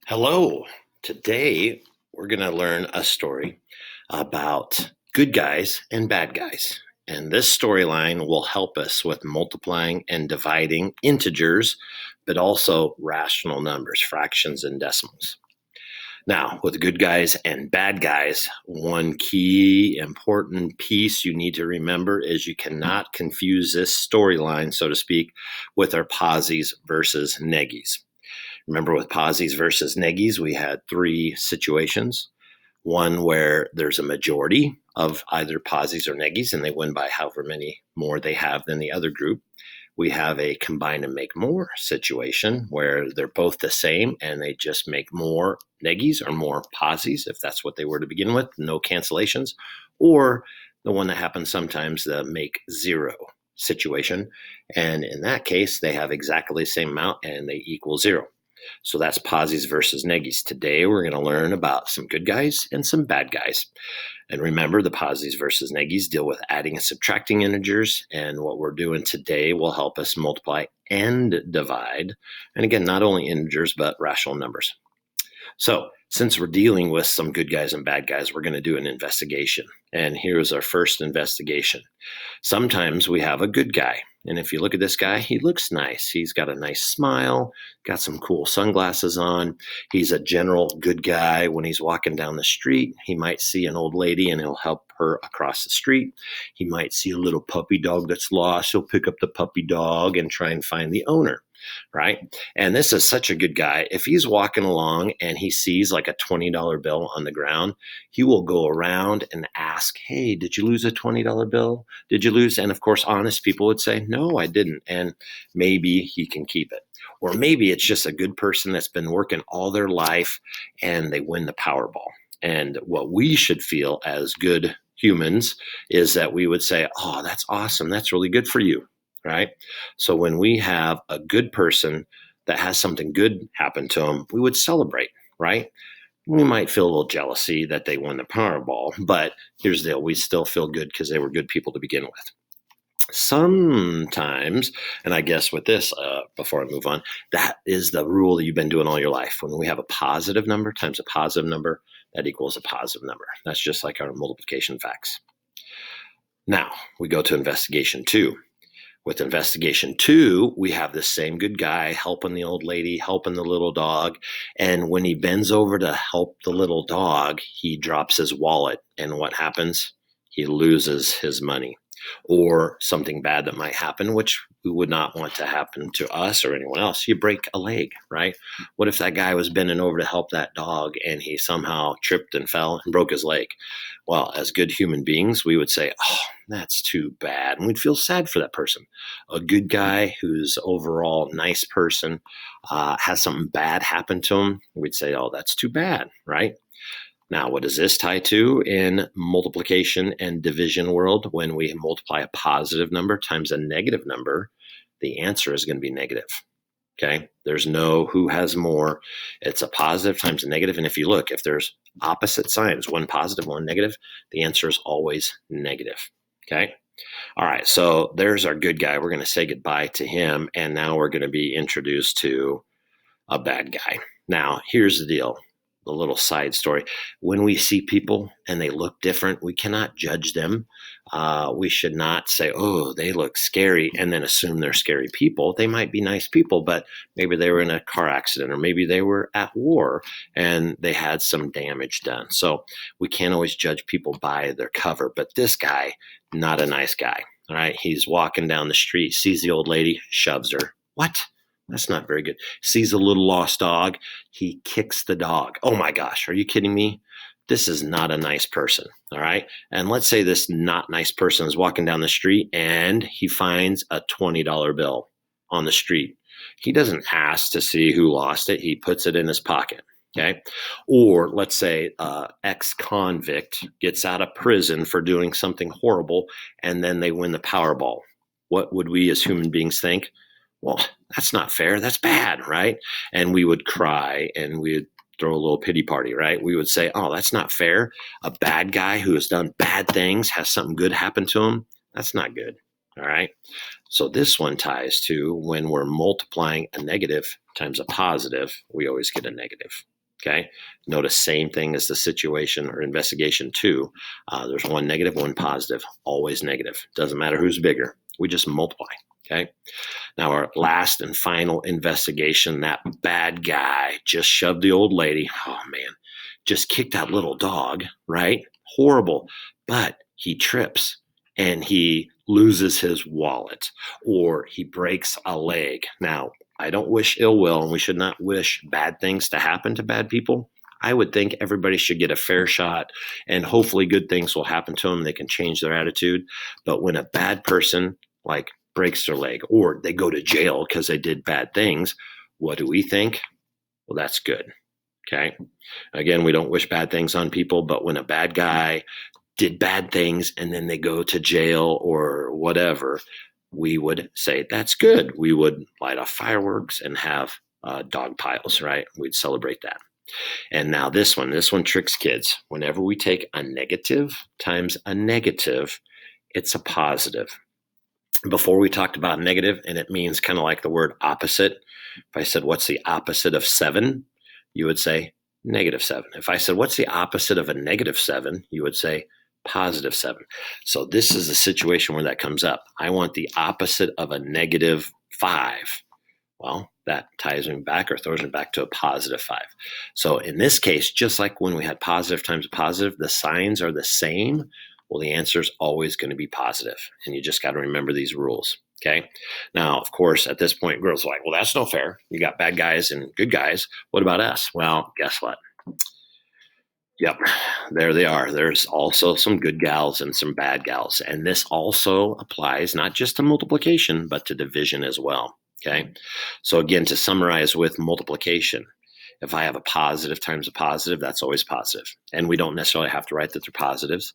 Hello. Today we're going to learn a story about good guys and bad guys. And this storyline will help us with multiplying and dividing integers, but also rational numbers, fractions, and decimals. Now, with good guys and bad guys, one key important piece you need to remember is you cannot confuse this storyline, so to speak, with our posies versus neggies. Remember, with posies versus neggies, we had three situations. One where there's a majority of either posies or neggies, and they win by however many more they have than the other group. We have a combine and make more situation where they're both the same and they just make more neggies or more posies, if that's what they were to begin with, no cancellations. Or the one that happens sometimes, the make zero situation. And in that case, they have exactly the same amount and they equal zero. So that's posies versus neggies. Today, we're going to learn about some good guys and some bad guys. And remember, the posies versus neggies deal with adding and subtracting integers. And what we're doing today will help us multiply and divide. And again, not only integers, but rational numbers. So since we're dealing with some good guys and bad guys, we're going to do an investigation. And here's our first investigation. Sometimes we have a good guy. And if you look at this guy, he looks nice. He's got a nice smile, got some cool sunglasses on. He's a general good guy. When he's walking down the street, he might see an old lady and he'll help her across the street. He might see a little puppy dog that's lost. He'll pick up the puppy dog and try and find the owner. Right. And this is such a good guy. If he's walking along and he sees like a $20 bill on the ground, he will go around and ask, hey, did you lose a $20 bill? Did you lose? And of course, honest people would say, no, I didn't. And maybe he can keep it. Or maybe it's just a good person that's been working all their life and they win the Powerball. And what we should feel as good humans is that we would say, oh, that's awesome. That's really good for you. Right? So when we have a good person that has something good happen to them, we would celebrate, right? We might feel a little jealousy that they won the Powerball, but here's the deal. We still feel good because they were good people to begin with. Sometimes, and I guess with this, before I move on, that is the rule that you've been doing all your life. When we have a positive number times a positive number, that equals a positive number. That's just like our multiplication facts. Now we go to investigation 2. With investigation 2, we have the same good guy helping the old lady, helping the little dog. And when he bends over to help the little dog, he drops his wallet. And what happens? He loses his money. Or something bad that might happen, which we would not want to happen to us or anyone else. You break a leg, right? What if that guy was bending over to help that dog and he somehow tripped and fell and broke his leg? Well, as good human beings, we would say, oh, that's too bad. And we'd feel sad for that person. A good guy who's overall nice person has something bad happen to him. We'd say, oh, that's too bad, right? Now, what does this tie to in multiplication and division world? When we multiply a positive number times a negative number, the answer is going to be negative. Okay. There's no who has more. It's a positive times a negative. And if you look, if there's opposite signs, one positive, one negative, the answer is always negative. Okay. All right. So there's our good guy. We're going to say goodbye to him. And now we're going to be introduced to a bad guy. Now, here's the deal. A little side story. When we see people and they look different, we cannot judge them. We should not say, oh, they look scary, and then assume they're scary people. They might be nice people, but maybe they were in a car accident, or maybe they were at war and they had some damage done. So we can't always judge people by their cover. But this guy, not a nice guy. All right. He's walking down the street, sees the old lady, shoves her. What? That's not very good. Sees a little lost dog. He kicks the dog. Oh my gosh. Are you kidding me? This is not a nice person. All right. And let's say this not nice person is walking down the street and he finds a $20 bill on the street. He doesn't ask to see who lost it. He puts it in his pocket. Okay. Or let's say ex-convict gets out of prison for doing something horrible and then they win the Powerball. What would we as human beings think? Well, that's not fair. That's bad, right? And we would cry and we would throw a little pity party, right? We would say, oh, that's not fair. A bad guy who has done bad things has something good happen to him. That's not good. All right. So this one ties to when we're multiplying a negative times a positive, we always get a negative. Okay. Notice same thing as the situation or investigation 2. There's one negative, one positive, always negative. Doesn't matter who's bigger. We just multiply. Okay. Now our last and final investigation, that bad guy just shoved the old lady. Oh man, just kicked that little dog, right? Horrible. But he trips and he loses his wallet or he breaks a leg. Now, I don't wish ill will, and we should not wish bad things to happen to bad people. I would think everybody should get a fair shot and hopefully good things will happen to them. They can change their attitude. But when a bad person like breaks their leg or they go to jail because they did bad things, what do we think? Well, that's good. Okay. Again, we don't wish bad things on people, but when a bad guy did bad things and then they go to jail or whatever, we would say that's good. We would light off fireworks and have dog piles, right? We'd celebrate that. And now this one tricks kids. Whenever we take a negative times a negative, it's a positive. Before we talked about negative, and it means kind of like the word opposite. If I said, what's the opposite of 7? You would say -7. If I said, what's the opposite of a -7? You would say +7. So this is a situation where that comes up. I want the opposite of a -5. Well, that ties me back or throws me back to a +5. So in this case, just like when we had positive times a positive, the signs are the same. Well, the answer is always going to be positive. And you just got to remember these rules. Okay. Now, of course, at this point, girls are like, well, that's no fair. You got bad guys and good guys. What about us? Well, guess what? Yep, there they are. There's also some good gals and some bad gals. And this also applies not just to multiplication, but to division as well. Okay. So, again, to summarize with multiplication, if I have a positive times a positive, that's always positive. And we don't necessarily have to write that they're positives.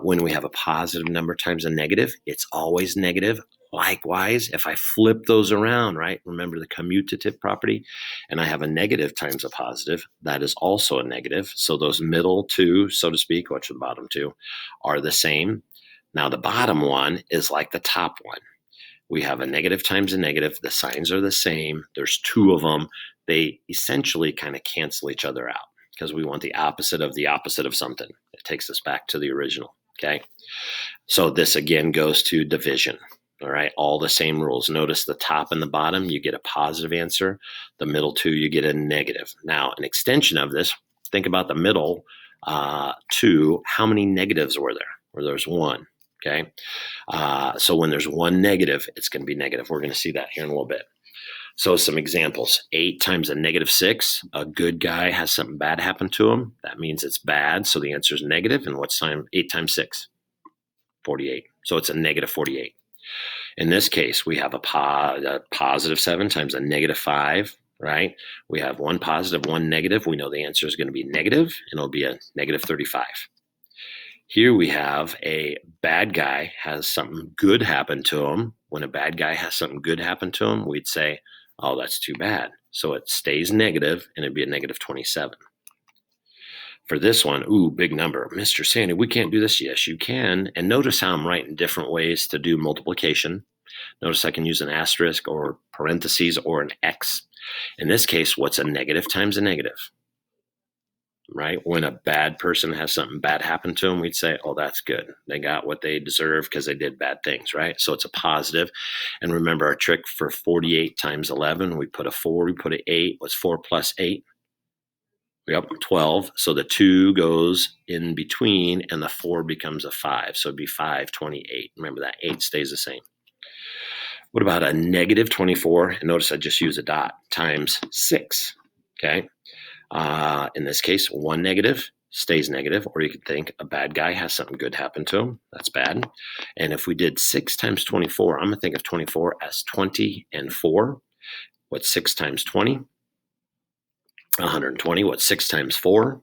When we have a positive number times a negative, it's always negative. Likewise, if I flip those around, right? Remember the commutative property, and I have a negative times a positive, that is also a negative. So those middle two, so to speak, which are the bottom two, are the same. Now the bottom one is like the top one. We have a negative times a negative. The signs are the same. There's 2 of them. They essentially kind of cancel each other out because we want the opposite of something. It takes us back to the original. Okay. So this again goes to division. All right. All the same rules. Notice the top and the bottom, you get a positive answer. The middle 2, you get a negative. Now, an extension of this, think about the middle 2. How many negatives were there? Well, there's 1. Okay. So when there's 1 negative, it's going to be negative. We're going to see that here in a little bit. So some examples: 8 times a -6. A good guy has something bad happen to him. That means it's bad. So the answer is negative. And what's 8 times 6? 48. So it's a -48. In this case, we have a positive 7 times a -5, right? We have 1 positive, 1 negative. We know the answer is going to be negative, and it'll be a -35. Here we have a bad guy has something good happen to him. When a bad guy has something good happen to him, we'd say, oh, that's too bad. So it stays negative, and it'd be a -27. For this one, ooh, big number. Mr. Sandy, we can't do this. Yes, you can. And notice how I'm writing different ways to do multiplication. Notice I can use an asterisk or parentheses or an X. In this case, what's a negative times a negative? Right? When a bad person has something bad happen to them, we'd say, oh, that's good. They got what they deserve because they did bad things, right? So it's a positive. And remember our trick for 48 times 11, we put a 4, we put an 8. What's 4 plus 8? Yep, 12. So the 2 goes in between and the 4 becomes a 5. So it'd be 528. Remember that 8 stays the same. What about a -24? And notice I just use a dot times 6. Okay. In this case, 1 negative stays negative, or you could think a bad guy has something good happen to him. That's bad. And if we did 6 times 24, I'm going to think of 24 as 20 and 4. What's 6 times 20? 120. What's 6 times 4?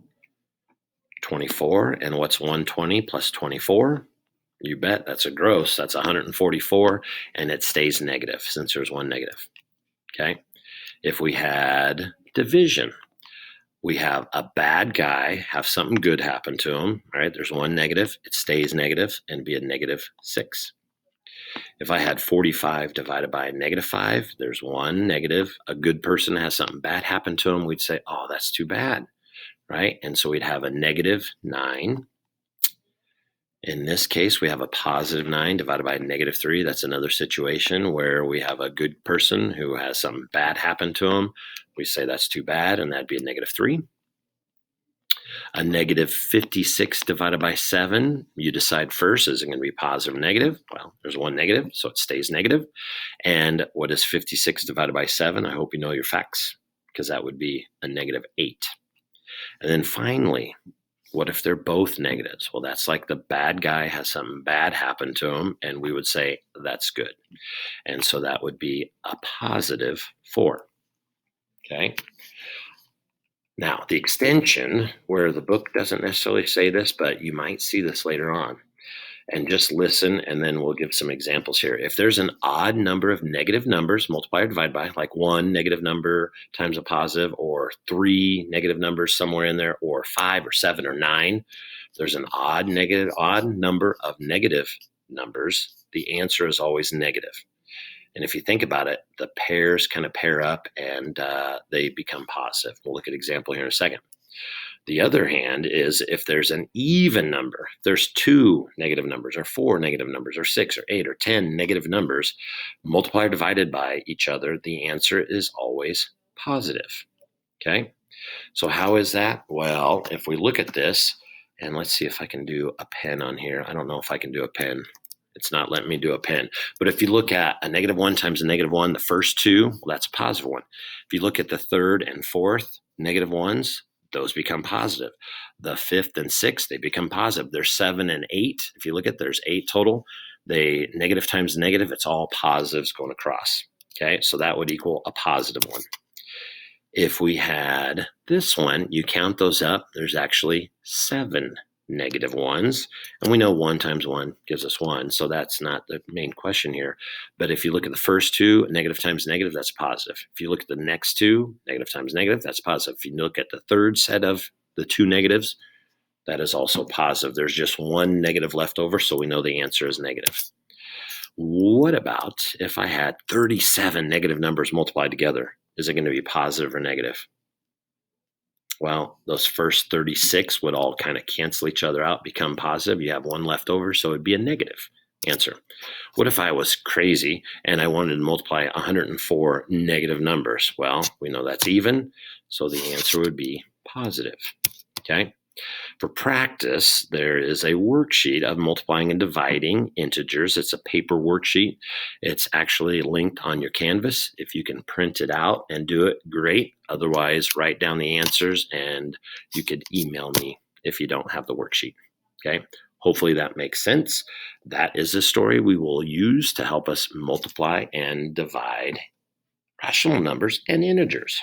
24. And what's 120 plus 24? You bet. That's a gross. That's 144. And it stays negative since there's 1 negative. Okay. If we had division, we have a bad guy have something good happen to him, right? There's 1 negative. It stays negative and be a -6. If I had 45 divided by a -5, there's one negative. A good person has something bad happen to them. We'd say, oh, that's too bad, right? And so we'd have a -9. In this case, we have a +9 divided by -3. That's another situation where we have a good person who has something bad happen to them. We say that's too bad, and that'd be a -3. A -56 divided by 7, you decide first, is it going to be positive or negative? Well, there's one negative, so it stays negative. And what is 56 divided by 7? I hope you know your facts, because that would be a -8. And then finally, what if they're both negatives? Well, that's like the bad guy has something bad happen to him, and we would say that's good. And so that would be a +4. Okay. Now, the extension, where the book doesn't necessarily say this, but you might see this later on. And just listen, and then we'll give some examples here. If there's an odd number of negative numbers, multiply or divide by, like 1 negative number times a positive, or 3 negative numbers somewhere in there, or 5 or 7 or 9, there's an odd number of negative numbers, the answer is always negative. And if you think about it, the pairs kind of pair up and they become positive. We'll look at an example here in a second. The other hand is if there's an even number, there's 2 negative numbers or 4 negative numbers or 6 or 8 or 10 negative numbers, multiplied or divided by each other, the answer is always positive. Okay, so how is that? Well, if we look at this, and let's see if I can do a pen on here. I don't know if I can do a pen. It's not letting me do a pen. But if you look at a -1 times a -1, the first two, well, that's a positive one. If you look at the third and fourth negative ones, those become positive. The fifth and sixth, they become positive. There's 7 and 8. If you look at, there's 8 total. They negative times negative, it's all positives going across. Okay, so that would equal a positive one. If we had this one, you count those up, there's actually 7 negative ones. And we know 1 times 1 gives us 1. So that's not the main question here. But if you look at the first two, negative times negative, that's positive. If you look at the next two, negative times negative, that's positive. If you look at the third set of the 2 negatives, that is also positive. There's just 1 negative left over, so we know the answer is negative. What about if I had 37 negative numbers multiplied together? Is it going to be positive or negative? Well, those first 36 would all kind of cancel each other out, become positive. You have 1 left over, so it'd be a negative answer. What if I was crazy and I wanted to multiply 104 negative numbers? Well, we know that's even, so the answer would be positive. Okay. For practice, there is a worksheet of multiplying and dividing integers. It's a paper worksheet. It's actually linked on your Canvas. If you can print it out and do it, great. Otherwise, write down the answers and you could email me if you don't have the worksheet. Okay. Hopefully that makes sense. That is a story we will use to help us multiply and divide rational numbers and integers.